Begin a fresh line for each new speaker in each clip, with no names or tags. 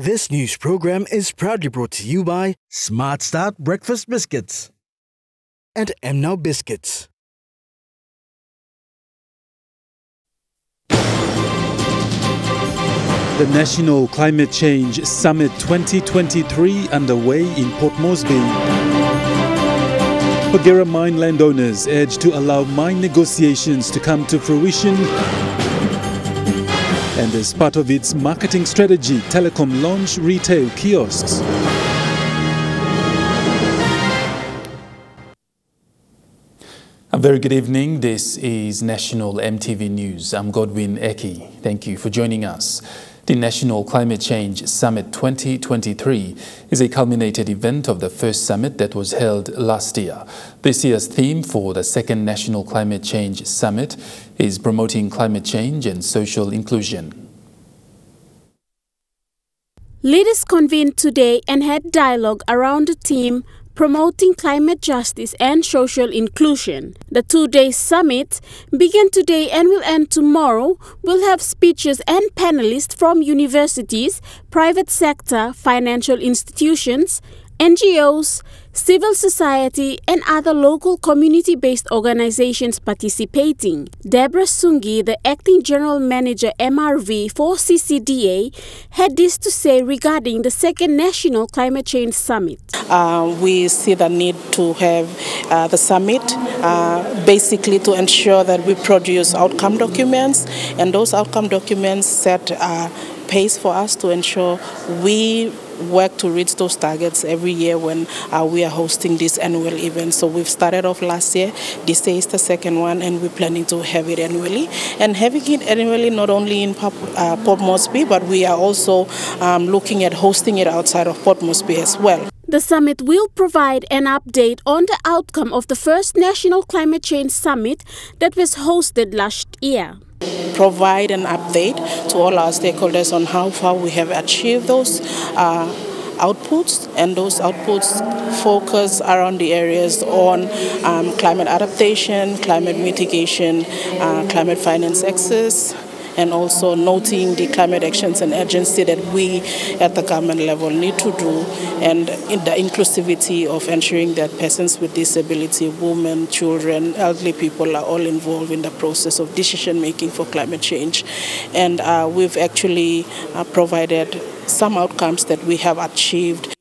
This news program is proudly brought to you by Smart Start Breakfast Biscuits and Now Biscuits.
The National Climate Change Summit 2023 underway in Port Moresby. Bagheera mine landowners urged to allow mine negotiations to come to fruition. And as part of its marketing strategy, Telecom launched retail kiosks. A very good evening. This is National EMTV News. I'm Godwin Eki. Thank you for joining us. The National Climate Change Summit 2023 is a culminated event of the first summit that was held last year. This year's theme for the second National Climate Change Summit is promoting climate change and social inclusion.
Leaders convened today and had dialogue around the theme Promoting Climate Justice and Social Inclusion. The two-day summit began today and will end tomorrow. We'll have speeches and panelists from universities, private sector, financial institutions, NGOs, civil society and other local community-based organizations participating. Deborah Sungi, the Acting General Manager MRV for CCDA, had this to say regarding the second National Climate Change Summit.
We see the need to have the summit basically to ensure that we produce outcome documents, and those outcome documents set pace for us to ensure we work to reach those targets every year when we are hosting this annual event. So we've started off last year. This year is the second one, and we're planning to have it annually. And having it annually not only in Port Moresby, but we are also looking at hosting it outside of Port Moresby as well.
The summit will provide an update on the outcome of the first National Climate Change Summit that was hosted last year.
Provide an update to all our stakeholders on how far we have achieved those outputs, and those outputs focus around the areas on climate adaptation, climate mitigation, climate finance access, and also noting the climate actions and urgency that we at the government level need to do, and in the inclusivity of ensuring that persons with disability, women, children, elderly people are all involved in the process of decision making for climate change. And we've actually provided some outcomes that we have achieved.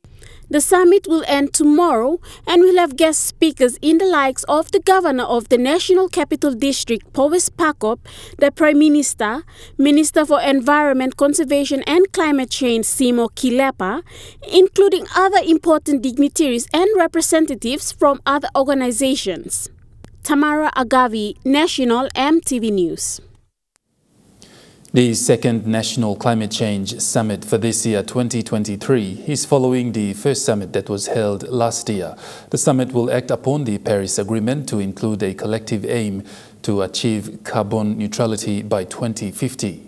The summit will end tomorrow and will have guest speakers in the likes of the Governor of the National Capital District, Powes Pakop, the Prime Minister, Minister for Environment, Conservation and Climate Change, Simo Kilepa, including other important dignitaries and representatives from other organizations. Tamara Agavi, National EMTV News.
The second National Climate Change Summit for this year, 2023, is following the first summit that was held last year. The summit will act upon the Paris Agreement to include a collective aim to achieve carbon neutrality by 2050.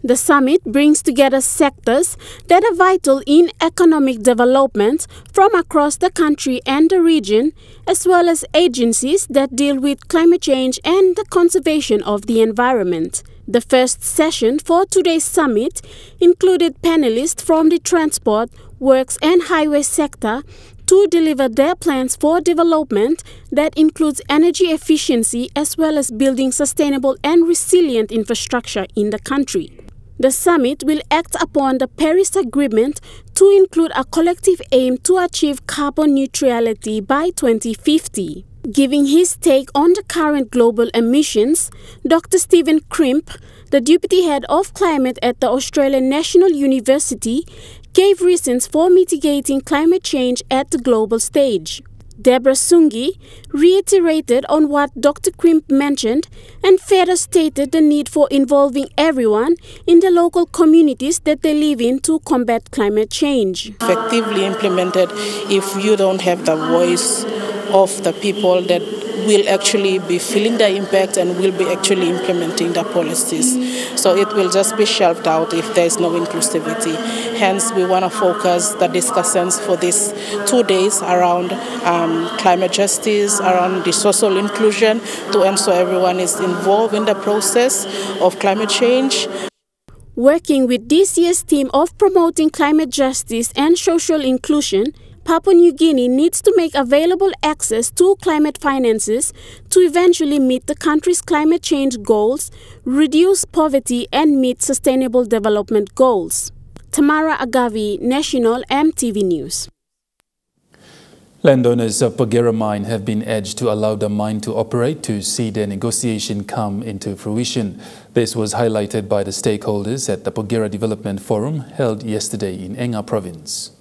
The summit brings together sectors that are vital in economic development from across the country and the region, as well as agencies that deal with climate change and the conservation of the environment. The first session for today's summit included panelists from the transport, works and highway sector to deliver their plans for development that includes energy efficiency as well as building sustainable and resilient infrastructure in the country. The summit will act upon the Paris Agreement to include a collective aim to achieve carbon neutrality by 2050. Giving his take on the current global emissions, Dr. Stephen Crimp, the Deputy Head of Climate at the Australian National University, gave reasons for mitigating climate change at the global stage. Deborah Sungi reiterated on what Dr. Crimp mentioned and further stated the need for involving everyone in the local communities that they live in to combat climate change.
Effectively implemented if you don't have the voice of the people that will actually be feeling the impact and will be actually implementing the policies. So it will just be shelved out if there is no inclusivity. Hence, we want to focus the discussions for these 2 days around climate justice, around the social inclusion, to ensure everyone is involved in the process of climate change.
Working with this year's theme of promoting climate justice and social inclusion, Papua New Guinea needs to make available access to climate finances to eventually meet the country's climate change goals, reduce poverty, and meet sustainable development goals. Tamara Agavi, National EMTV News.
Landowners of Papua mine have been urged to allow the mine to operate to see their negotiation come into fruition. This was highlighted by the stakeholders at the Papua Development Forum held yesterday in Enga Province.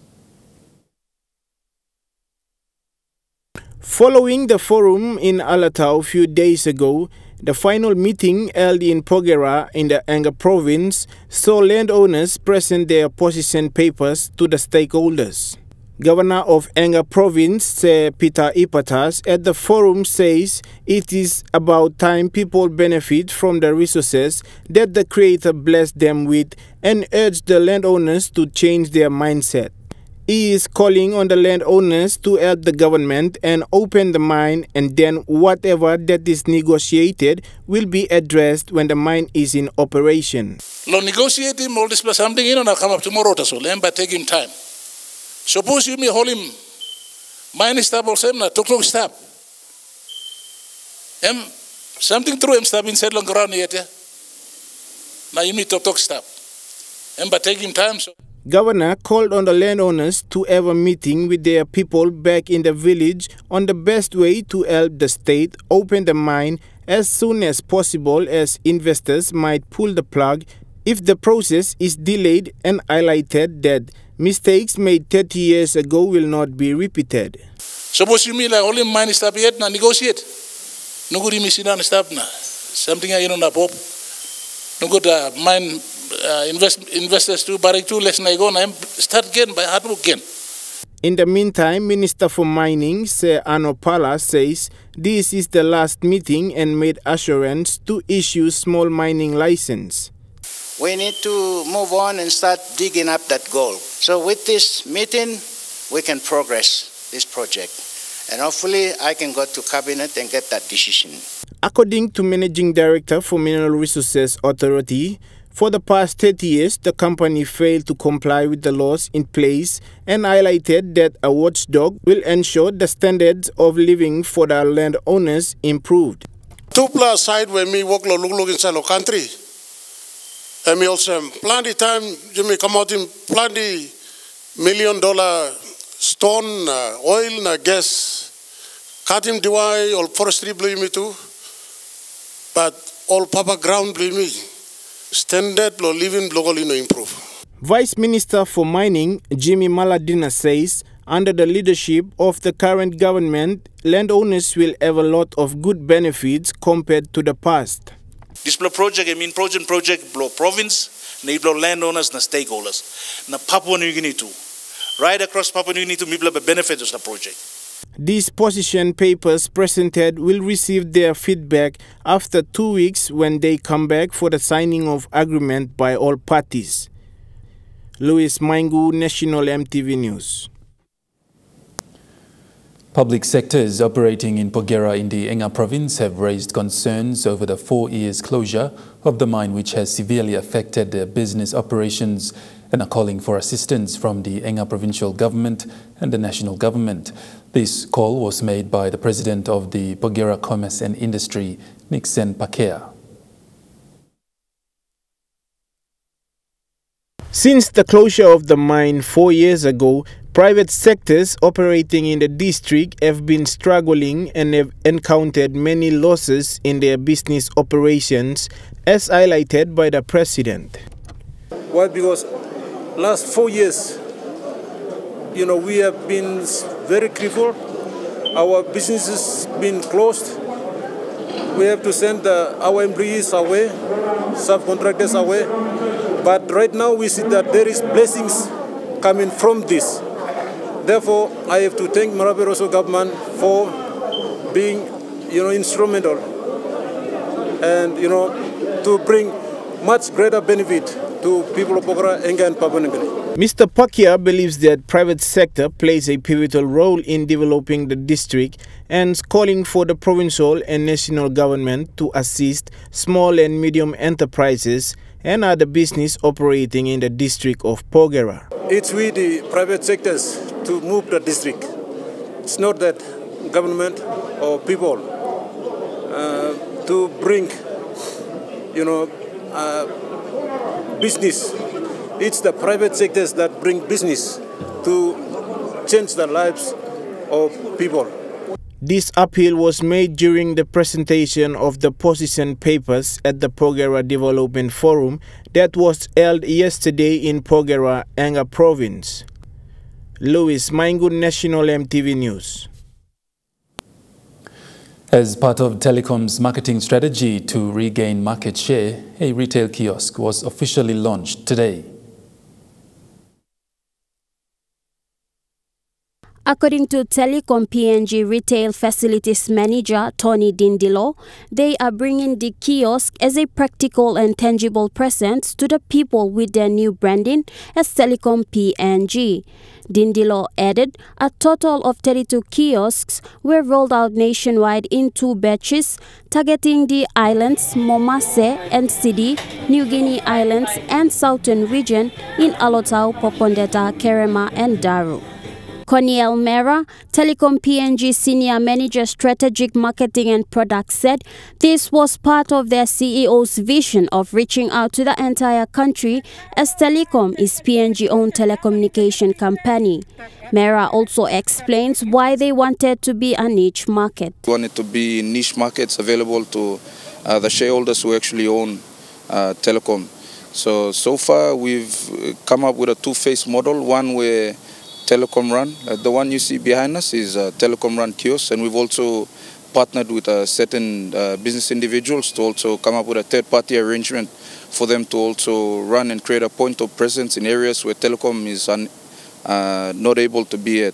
Following the forum in Alatau a few days ago, the final meeting held in Pogera in the Enga province saw landowners present their position papers to the stakeholders. Governor of Enga province, Peter Ipatas, at the forum says it is about time people benefit from the resources that the Creator blessed them with and urged the landowners to change their mindset. He is calling on the landowners to help the government and open the mine, and then whatever that is negotiated will be addressed when the mine is in operation.
Negotiating all this something in and come up tomorrow to so but take him time. Suppose you may hold him mine stop or something, talk stop. Something through him stop inside long around yet. Now you need to talk stop. But take him time. So
Governor called on the landowners to have a meeting with their people back in the village on the best way to help the state open the mine as soon as possible, as investors might pull the plug if the process is delayed, and highlighted that mistakes made 30 years ago will not be repeated.
Suppose you mean like only mine stop yet, now negotiate. No good me sit down and stop now. Something I don't pop. No good mine investors to barrack too, let's not go and start again by hard work again.
In the meantime, Minister for Mining, Sir Anopala, says this is the last meeting and made assurance to issue small mining license.
We need to move on and start digging up that gold. So with this meeting, we can progress this project. And hopefully I can go to Cabinet and get that decision.
According to Managing Director for Mineral Resources Authority, for the past 30 years, the company failed to comply with the laws in place and highlighted that a watchdog will ensure the standards of living for the landowners improved.
2+ side when me work look inside the country. And me also plenty time you may come out in plenty $1 million stone, oil, gas, cutting DIY, all forestry blame me too. But all Papa ground blame me. Standard lo living locally no improve.
Vice Minister for Mining, Jimmy Maladina, says under the leadership of the current government, landowners will have a lot of good benefits compared to the past.
This project, I mean project province, na landowners, na stakeholders, na Papua New Guinea too. Right across Papua New Guinea to people have benefit of the project.
These position papers presented will receive their feedback after 2 weeks when they come back for the signing of agreement by all parties. Louis Maingu, National EMTV News.
Public sectors operating in Pogera in the Enga province have raised concerns over the 4 years closure of the mine, which has severely affected their business operations, and are calling for assistance from the Enga provincial government and the national government. This call was made by the president of the Pogera Commerce and Industry, Nixon Pakea.
Since the closure of the mine 4 years ago, private sectors operating in the district have been struggling and have encountered many losses in their business operations, as highlighted by the president.
Why? Because last 4 years, we have been very critical. Our businesses been closed. We have to send our employees away, subcontractors away. But right now we see that there is blessings coming from this. Therefore, I have to thank Maraperoso government for being, instrumental and, to bring much greater benefit to people of Pogera, Enga and Papua New Guinea.
Mr. Pakea believes that private sector plays a pivotal role in developing the district and is calling for the provincial and national government to assist small and medium enterprises and other business operating in the district of Porgera.
It's with the private sectors to move the district. It's not that government or people to bring, business. It's the private sectors that bring business to change the lives of people.
This appeal was made during the presentation of the position papers at the Porgera Development Forum that was held yesterday in Porgera, Enga Province. Louis Maingun, National EMTV News.
As part of Telecom's marketing strategy to regain market share, a retail kiosk was officially launched today.
According to Telecom PNG Retail Facilities Manager Tony Dindilo, they are bringing the kiosk as a practical and tangible present to the people with their new branding as Telecom PNG. Dindilo added a total of 32 kiosks were rolled out nationwide in 2 batches, targeting the islands Momase and Sidi, New Guinea Islands and Southern region in Alotau, Popondeta, Kerema and Daru. Cornel Mera, Telecom PNG Senior Manager Strategic Marketing and Product, said this was part of their CEO's vision of reaching out to the entire country as Telecom is PNG-owned telecommunication company. Mera also explains why they wanted to be a niche market.
We wanted to be niche markets available to the shareholders who actually own Telecom. So far we've come up with a 2-phase model, one where Telecom Run. The one you see behind us is Telecom Run Kiosk, and we've also partnered with certain business individuals to also come up with a third-party arrangement for them to also run and create a point of presence in areas where Telecom is not able to be at.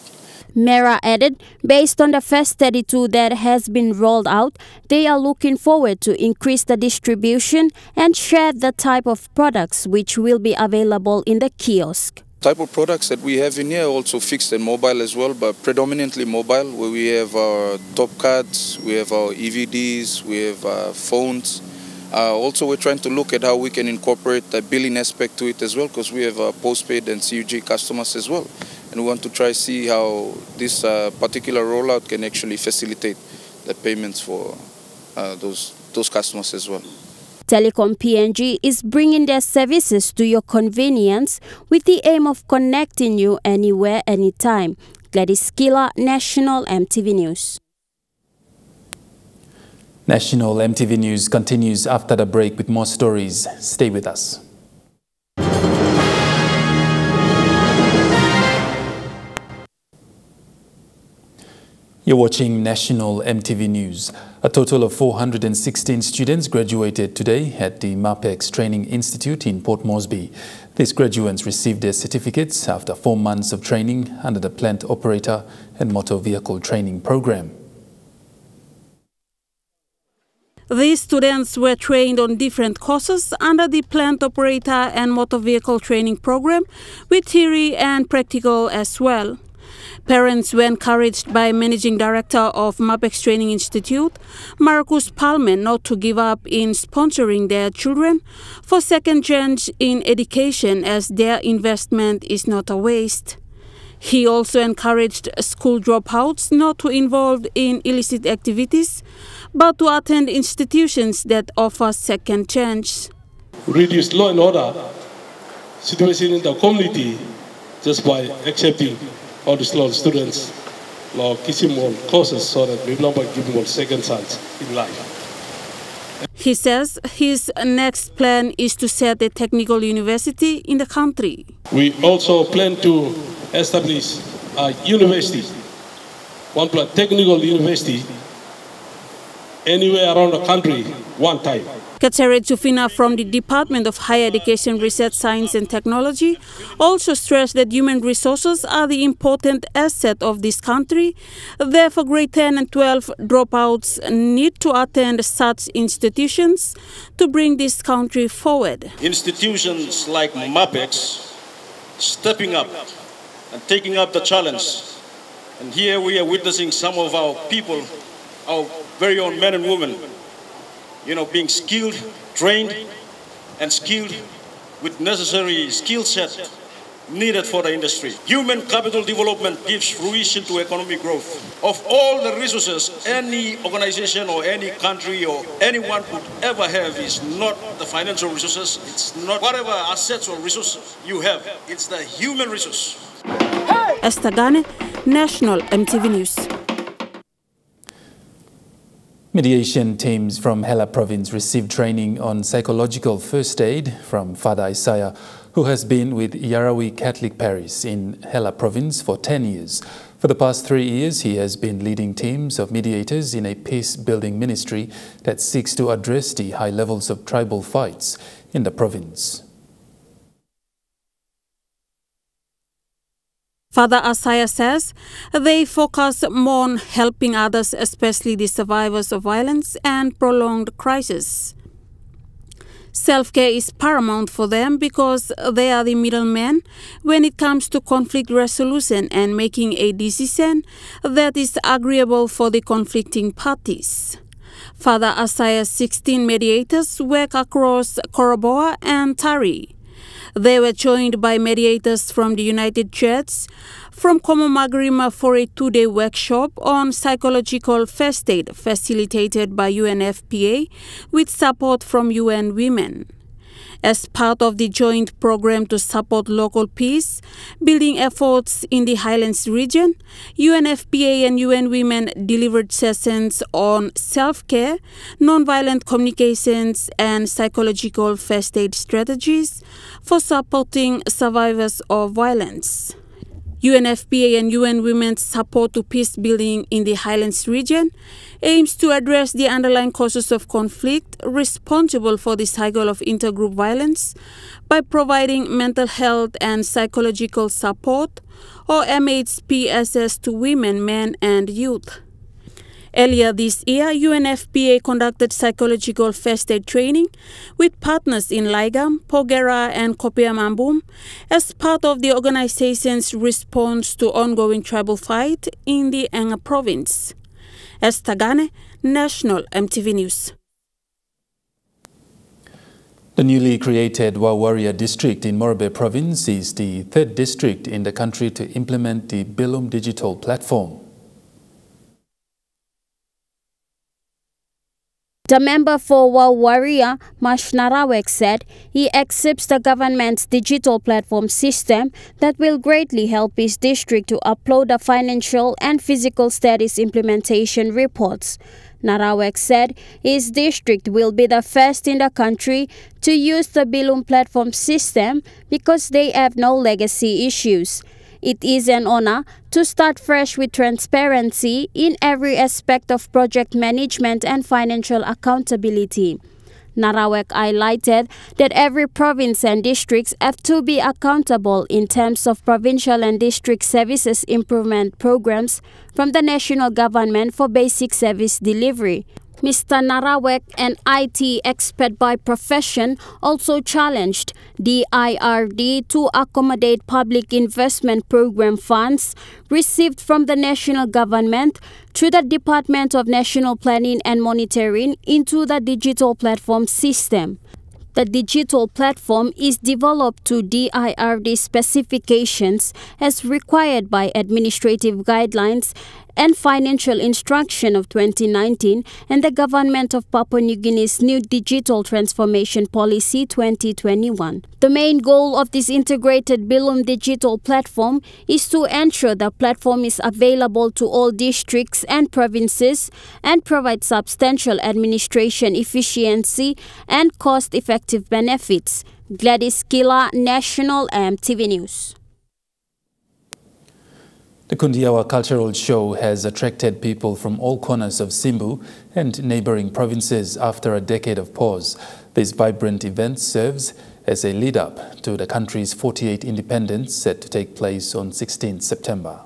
Mera added, based on the first 32 that has been rolled out, they are looking forward to increase the distribution and share the type of products which will be available in the kiosk.
Type of products that we have in here also fixed and mobile as well, but predominantly mobile, where we have our top cards, we have our EVDs, we have phones. Also, we're trying to look at how we can incorporate the billing aspect to it as well, because we have postpaid and CUG customers as well. And we want to try see how this particular rollout can actually facilitate the payments for those customers as well.
Telecom PNG is bringing their services to your convenience with the aim of connecting you anywhere, anytime. Gladys Kila, National EMTV News.
National EMTV News continues after the break with more stories. Stay with us. You're watching National EMTV News. A total of 416 students graduated today at the Mapex Training Institute in Port Moresby. These graduates received their certificates after 4 months of training under the Plant Operator and Motor Vehicle Training Program.
These students were trained on different courses under the Plant Operator and Motor Vehicle Training Program, with theory and practical as well. Parents were encouraged by Managing Director of Mapex Training Institute, Marcus Palmen, not to give up in sponsoring their children for second chance in education, as their investment is not a waste. He also encouraged school dropouts not to involve in illicit activities, but to attend institutions that offer second chance.
Reduce law and order situation in the community just by accepting all these law students, law Kisimon courses, so that we will not give them a second chance in life.
He says his next plan is to set a technical university in the country.
We also plan to establish a university, one technical university, anywhere around the country, one time.
Katsere Tufina from the Department of Higher Education, Research, Science and Technology also stressed that human resources are the important asset of this country. Therefore, grade 10 and 12 dropouts need to attend such institutions to bring this country forward.
Institutions like Mapex stepping up and taking up the challenge. And here we are witnessing some of our people, our very own men and women, being skilled, trained, and skilled with necessary skill set needed for the industry. Human capital development gives fruition to economic growth. Of all the resources any organization or any country or anyone could ever have is not the financial resources, it's not whatever assets or resources you have, it's the human resource.
Esther Gane, National EMTV News.
Mediation teams from Hela province received training on psychological first aid from Father Isaiah, who has been with Yarawi Catholic Parish in Hela province for 10 years. For the past 3 years, he has been leading teams of mediators in a peace-building ministry that seeks to address the high levels of tribal fights in the province.
Father Isaiah says they focus more on helping others, especially the survivors of violence and prolonged crisis. Self-care is paramount for them because they are the middlemen when it comes to conflict resolution and making a decision that is agreeable for the conflicting parties. Father Isaiah's 16 mediators work across Koroboa and Tari. They were joined by mediators from the United Church from Komomagrima for a 2-day workshop on psychological first aid facilitated by UNFPA with support from UN Women. As part of the joint program to support local peace building efforts in the Highlands region, UNFPA and UN Women delivered sessions on self-care, nonviolent communications, and psychological first aid strategies for supporting survivors of violence. UNFPA and UN Women's support to peace building in the Highlands region aims to address the underlying causes of conflict responsible for the cycle of intergroup violence by providing mental health and psychological support, or MHPSS, to women, men, and youth. Earlier this year, UNFPA conducted psychological first aid training with partners in Laigam, Pogera, and Kopiamambum as part of the organization's response to ongoing tribal fight in the Enga province. Esther Gane, National EMTV News.
The newly created Wawaria district in Morobe province is the third district in the country to implement the Bim Digital Platform.
The member for Wawaria, Mash Narawek, said he accepts the government's digital platform system that will greatly help his district to upload the financial and physical status implementation reports. Narawek said his district will be the first in the country to use the Bim platform system because they have no legacy issues. It is an honor to start fresh with transparency in every aspect of project management and financial accountability. Narawek highlighted that every province and districts have to be accountable in terms of provincial and district services improvement programs from the national government for basic service delivery. Mr. Narawek, an IT expert by profession, also challenged the IRD to accommodate public investment program funds received from the national government through the Department of National Planning and Monitoring into the digital platform system. The digital platform is developed to DIRD specifications as required by administrative guidelines and financial instruction of 2019 and the government of Papua New Guinea's new digital transformation policy 2021. The main goal of this integrated Bim digital platform is to ensure the platform is available to all districts and provinces and provide substantial administration efficiency and cost-effective benefits. Gladys Kila, National EMTV News.
The Kundiawa Cultural Show has attracted people from all corners of Simbu and neighboring provinces after a decade of pause. This vibrant event serves as a lead-up to the country's 48th independence set to take place on 16 September.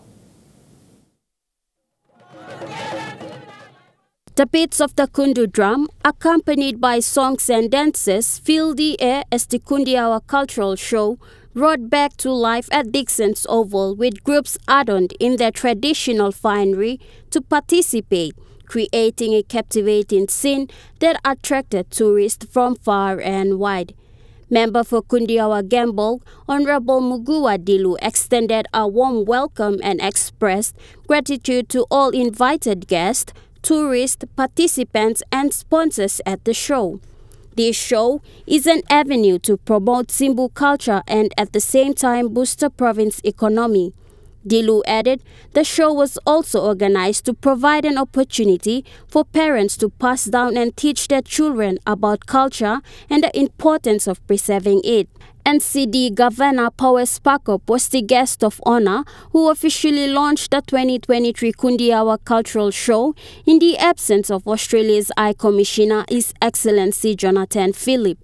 The beats of the Kundu drum, accompanied by songs and dances, fill the air as the Kundiawa Cultural Show brought back to life at Dixon's Oval with groups adorned in their traditional finery to participate, creating a captivating scene that attracted tourists from far and wide. Member for Kundiawa Gembog, Honorable Mugua Dilu, extended a warm welcome and expressed gratitude to all invited guests, tourists, participants, and sponsors at the show. This show is an avenue to promote Simbu culture and at the same time boost the province economy. Dilu added the show was also organized to provide an opportunity for parents to pass down and teach their children about culture and the importance of preserving it. NCD Governor Powes Pakop was the guest of honor who officially launched the 2023 Kundiawa Cultural Show in the absence of Australia's High Commissioner, His Excellency Jonathan Phillip.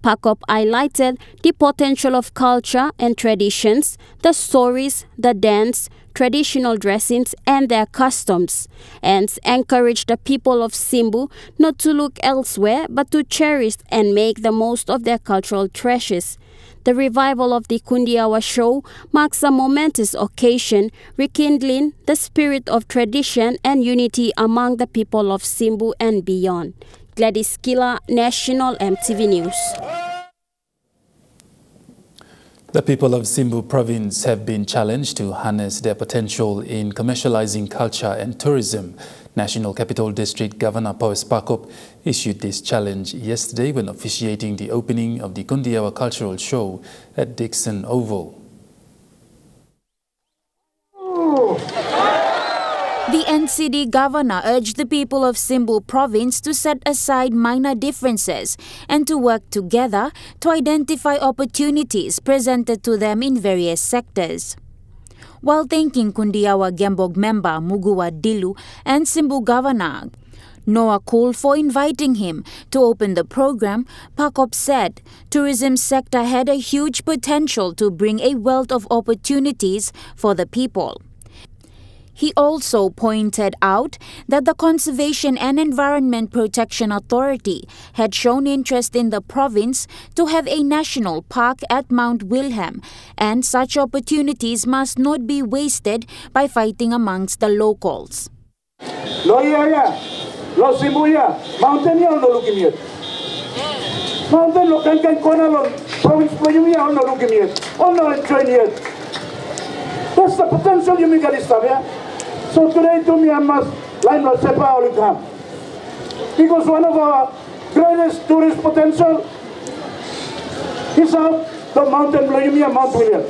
Pakop highlighted the potential of culture and traditions, the stories, the dance, traditional dressings, and their customs, and encouraged the people of Simbu not to look elsewhere but to cherish and make the most of their cultural treasures. The revival of the Kundiawa show marks a momentous occasion, rekindling the spirit of tradition and unity among the people of Simbu and beyond. Gladys Killer, National EMTV News.
The people of Simbu province have been challenged to harness their potential in commercializing culture and tourism. National Capital District Governor Powes Pakop issued this challenge yesterday when officiating the opening of the Kundiawa Cultural Show at Dixon Oval.
The NCD governor urged the people of Simbu province to set aside minor differences and to work together to identify opportunities presented to them in various sectors. While thanking Kundiawa Gembog member Mugua Dilu and Simbu governor Noah Cool for inviting him to open the program, Pakop said tourism sector had a huge potential to bring a wealth of opportunities for the people. He also pointed out that the Conservation and Environment Protection Authority had shown interest in the province to have a national park at Mount Wilhelm, and such opportunities must not be wasted by fighting amongst the locals.
Lo Simbuya, mountain ya no looking yet. Mountain lo can Konalon, province Playumia on no looking yet, on no train yet. That's the potential you make at this time. So today to me I must line the Sepa Olikam. Because one of our greatest tourist potential is out the mountain Playumia, Mount William.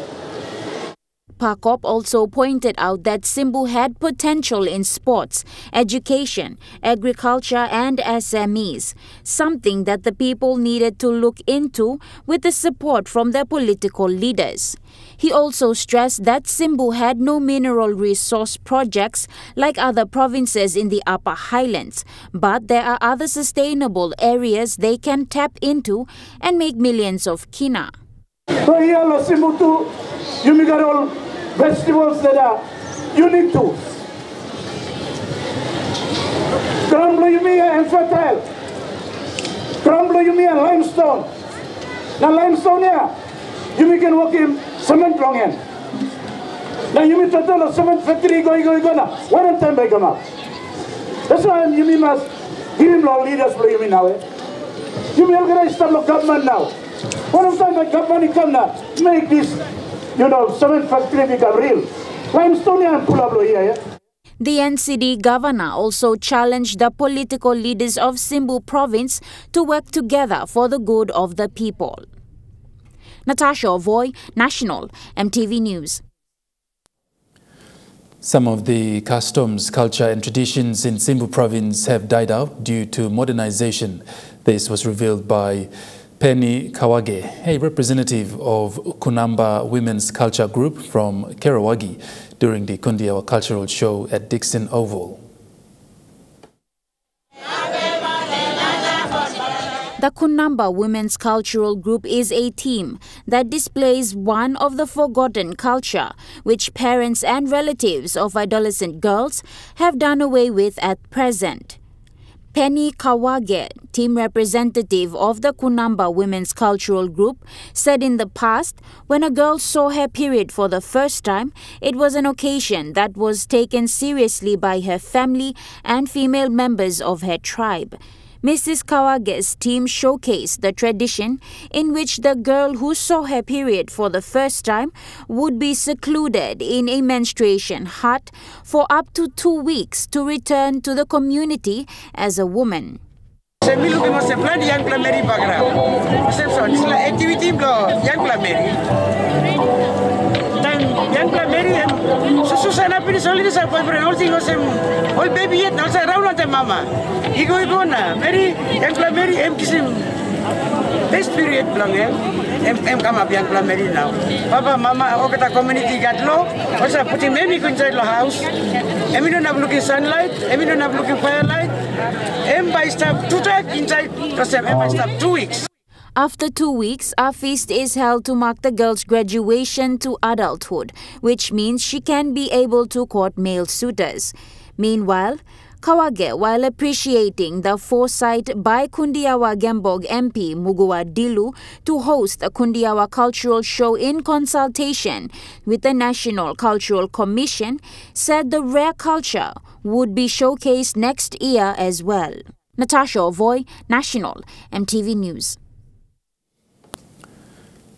Pakop also pointed out that Simbu had potential in sports, education, agriculture and SMEs, something that the people needed to look into with the support from their political leaders. He also stressed that Simbu had no mineral resource projects like other provinces in the Upper Highlands, but there are other sustainable areas they can tap into and make millions of kina.
So here, Simbu too, you got all vegetables that are unique to Crumbloyumia and fertile. Crumbloyumia limestone. Now limestone here, you can work in cement long end. Now you mean total of cement factory going now. One time by come up. That's why you must give him long leaders for you now. You will organize some of government now. One time by government come now, make this cement factory become real. Limestone and pull up here.
The NCD governor also challenged the political leaders of Simbu province to work together for the good of the people. Natasha Ovoy, National EMTV News.
Some of the customs, culture and traditions in Simbu province have died out due to modernization. This was revealed by Penny Kawage, a representative of Kunamba Women's Culture Group from Kerawagi, during the Kundiawa Cultural Show at Dixon Oval.
The Kunamba Women's Cultural Group is a team that displays one of the forgotten culture which parents and relatives of adolescent girls have done away with at present. Penny Kawage, team representative of the Kunamba Women's Cultural Group, said in the past, when a girl saw her period for the first time, it was an occasion that was taken seriously by her family and female members of her tribe. Mrs. Kawage's team showcased the tradition in which the girl who saw her period for the first time would be secluded in a menstruation hut for up to 2 weeks to return to the community as a woman.
Best period lang em come up young family now. Papa, mama, okay, the community got low. Also, putting maybe inside the house. Em don't have looking sunlight. Em don't have looking firelight. Em by stop 2 times inside. Just em by stop 2 weeks.
After 2 weeks, a feast is held to mark the girl's graduation to adulthood, which means she can be able to court male suitors. Meanwhile, Kawage, while appreciating the foresight by Kundiawa Gembog MP Mugua Dilu to host a Kundiawa cultural show in consultation with the National Cultural Commission, said the rare culture would be showcased next year as well. Natasha Ovoy, National EMTV News.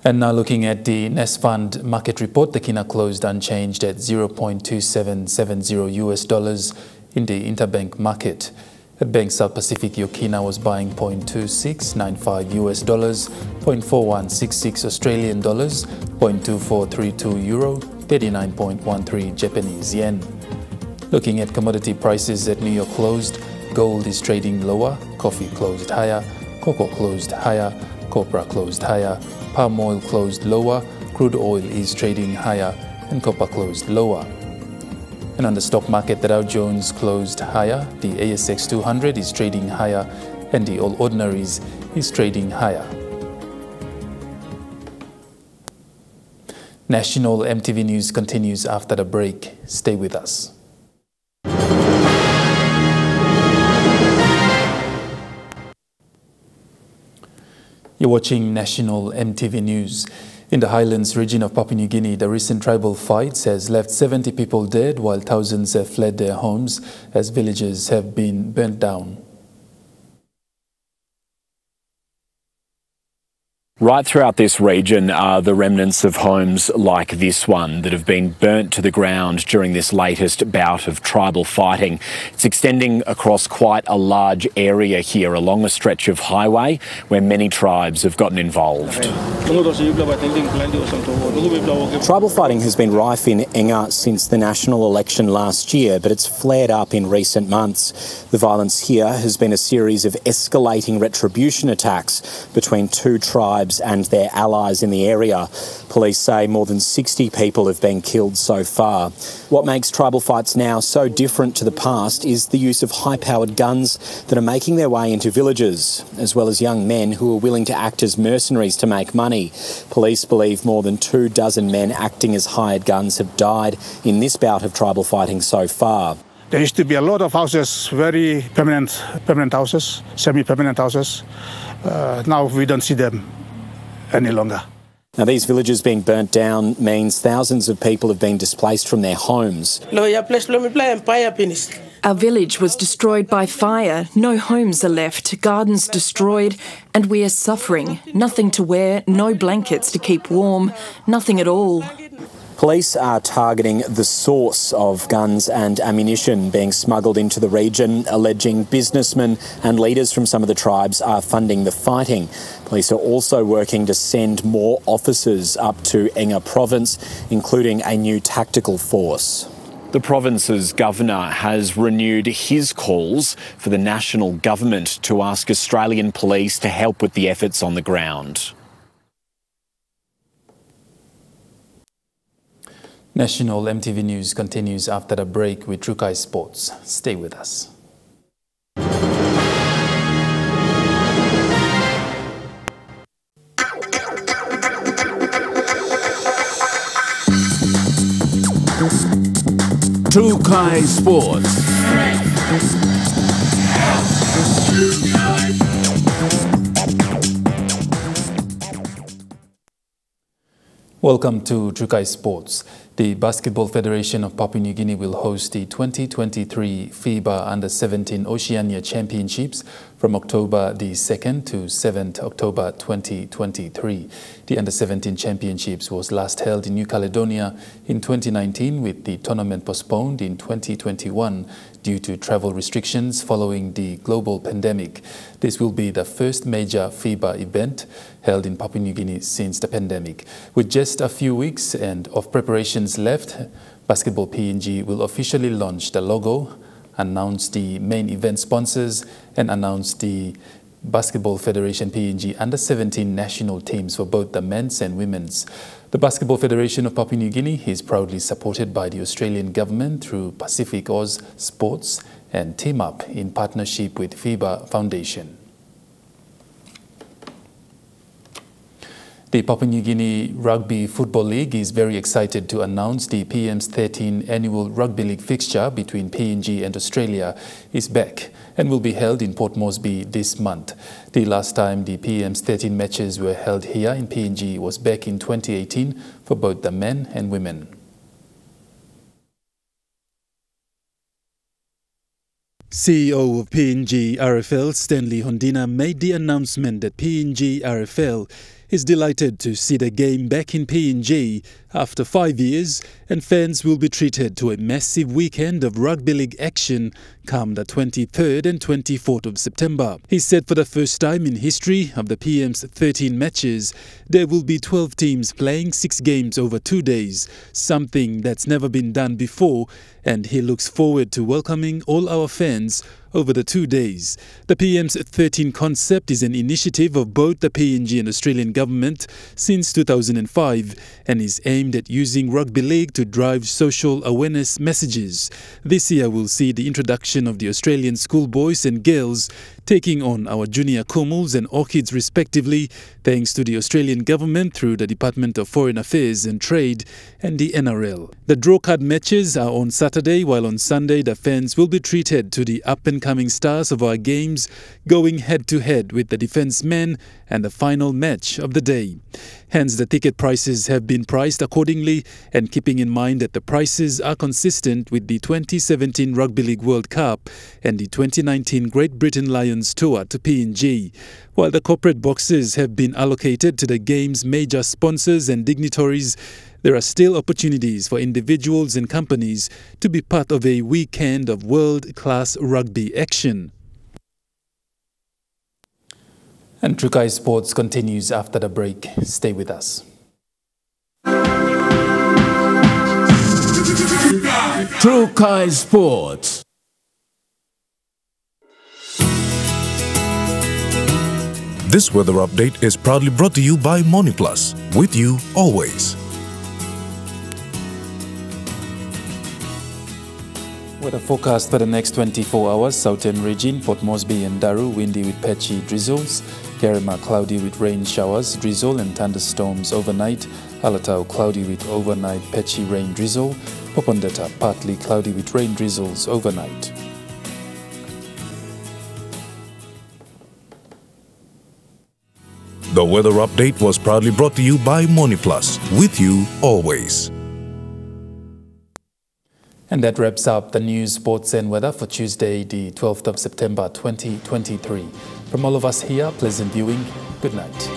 And now looking at the Nest Fund market report, the kina closed unchanged at $0.2770 in the interbank market. At Bank South Pacific, your kina was buying $0.2695 $0.4166 Australian dollars, $0.2432 euro, 39.13 Japanese yen. Looking at commodity prices at New York closed, gold is trading lower, coffee closed higher, cocoa closed higher, copra closed higher, palm oil closed lower, crude oil is trading higher, and copper closed lower. And on the stock market, the Dow Jones closed higher, the ASX 200 is trading higher, and the All Ordinaries is trading higher. National EMTV News continues after the break. Stay with us. You're watching National EMTV News. In the highlands region of Papua New Guinea, the recent tribal fights has left 70 people dead while thousands have fled their homes as villages have been burnt down.
Right throughout this region are the remnants of homes like this one that have been burnt to the ground during this latest bout of tribal fighting. It's extending across quite a large area here along a stretch of highway where many tribes have gotten involved. Tribal fighting has been rife in Enga since the national election last year, but it's flared up in recent months. The violence here has been a series of escalating retribution attacks between two tribes and their allies in the area. Police say more than 60 people have been killed so far. What makes tribal fights now so different to the past is the use of high-powered guns that are making their way into villages, as well as young men who are willing to act as mercenaries to make money. Police believe more than 24 men acting as hired guns have died in this bout of tribal fighting so far.
There used to be a lot of houses, very permanent houses, semi-permanent houses. Now we don't see them any longer.
Now, these villages being burnt down means thousands of people have been displaced from their homes.
Our village was destroyed by fire. No homes are left, gardens destroyed, and we are suffering. Nothing to wear, no blankets to keep warm, nothing at all.
Police are targeting the source of guns and ammunition being smuggled into the region, alleging businessmen and leaders from some of the tribes are funding the fighting. Police are also working to send more officers up to Enga province, including a new tactical force. The province's governor has renewed his calls for the national government to ask Australian police to help with the efforts on the ground.
National EMTV News continues after the break with Trukai Sports. Stay with us.
Trukai Sports.
Well, Welcome to Trukai Sports. The Basketball Federation of Papua New Guinea will host the 2023 FIBA Under-17 Oceania Championships from October the 2nd to 7th October 2023. The Under-17 Championships was last held in New Caledonia in 2019, with the tournament postponed in 2021 due to travel restrictions following the global pandemic. This will be the first major FIBA event held in Papua New Guinea since the pandemic. With just a few weeks and of preparations left, Basketball PNG will officially launch the logo, announce the main event sponsors, and announce the Basketball Federation PNG Under-17 national teams for both the men's and women's. The Basketball Federation of Papua New Guinea is proudly supported by the Australian government through Pacific Oz Sports and Team Up in partnership with FIBA Foundation. The Papua New Guinea Rugby Football League is very excited to announce the PM's 13th annual Rugby League fixture between PNG and Australia is back and will be held in Port Moresby this month. The last time the PM's 13 matches were held here in PNG was back in 2018 for both the men and women. CEO of PNG RFL Stanley Hondina made the announcement that PNG RFL is delighted to see the game back in PNG after 5 years, and fans will be treated to a massive weekend of rugby league action come the 23rd and 24th of September. He said for the first time in history of the PM's 13 matches, there will be 12 teams playing 6 games over 2 days, something that's never been done before, and he looks forward to welcoming all our fans over the 2 days. The PM's 13 concept is an initiative of both the PNG and Australian government since 2005 and is aimed at using rugby league to drive social awareness messages. This year we'll see the introduction of the Australian schoolboys and girls taking on our junior Kumuls and Orchids respectively, thanks to the Australian government through the Department of Foreign Affairs and Trade and the NRL. The drawcard matches are on Saturday, while on Sunday the fans will be treated to the up-and-coming stars of our games, going head-to-head with the defence men and the final match of the day. Hence, the ticket prices have been priced accordingly, and keeping in mind that the prices are consistent with the 2017 Rugby League World Cup and the 2019 Great Britain Lions Tour to PNG. While the corporate boxes have been allocated to the game's major sponsors and dignitaries, there are still opportunities for individuals and companies to be part of a weekend of world-class rugby action. And Trukai Sports continues after the break. Stay with us.
Trukai Sports.
This weather update is proudly brought to you by MoneyPlus, with you always.
Weather forecast for the next 24 hours: southern region, Port Moresby and Daru, windy with patchy drizzles. Kerema, cloudy with rain showers, drizzle and thunderstorms overnight. Alatau, cloudy with overnight patchy rain drizzle. Popondetta, partly cloudy with rain drizzles overnight.
The weather update was proudly brought to you by MoneyPlus, with you always.
And that wraps up the news, sports and weather for Tuesday, the 12th of September 2023. From all of us here, pleasant viewing. Good night.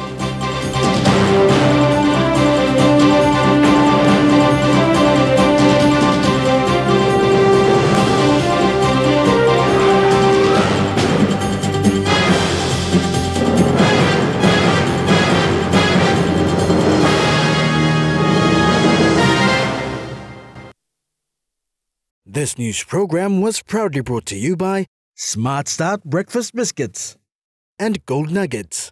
This news program was proudly brought to you by Smart Start Breakfast Biscuits and Gold Nuggets.